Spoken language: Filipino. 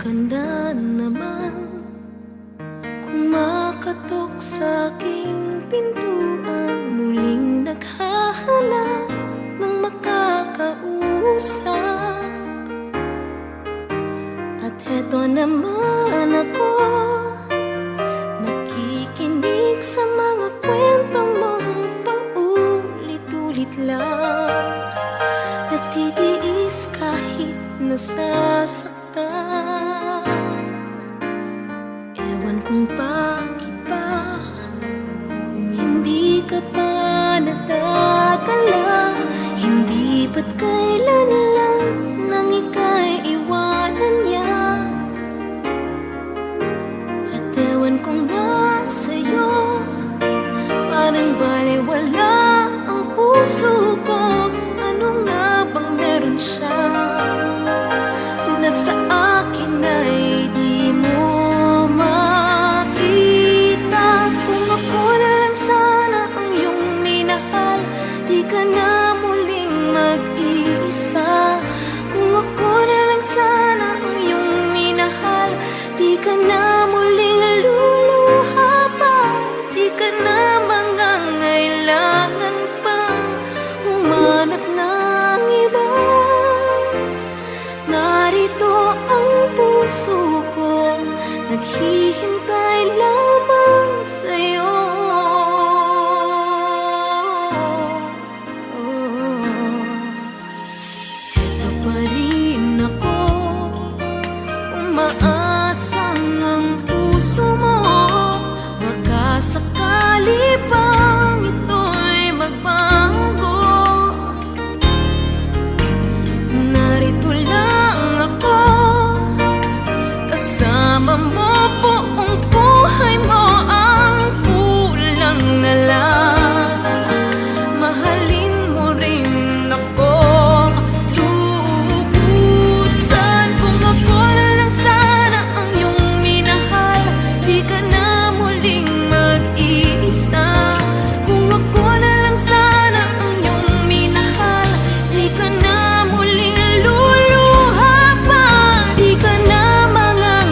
ka na naman kumakatok sa aking pintuan, muling naghahanap ng makakausap. At heto naman ako, nakikinig sa mga kwentong mong paulit-ulit lang, nagtitiis kahit nasasaktan. Ewan kung bakit ba hindi ka pa nadadala, hindi ba't kailan lang nang ika'y iwanan niya. At ewan kung nasa'yo, parang baliwala ang puso ko. Ano nga bang meron siya na sa akin ay di mo makita? Kung ako na lang sana ang iyong minahal, di ka na muling mag-iisa. Kung ako na lang sana ang iyong minahal, di ka na muling luluha pa, di ka na mangangailangan pang humanap ng iba. Narito ang puso ko, naghihintay lamang sa'yo. Ito pa rin ako, umaasang ang puso mo baka sakali pa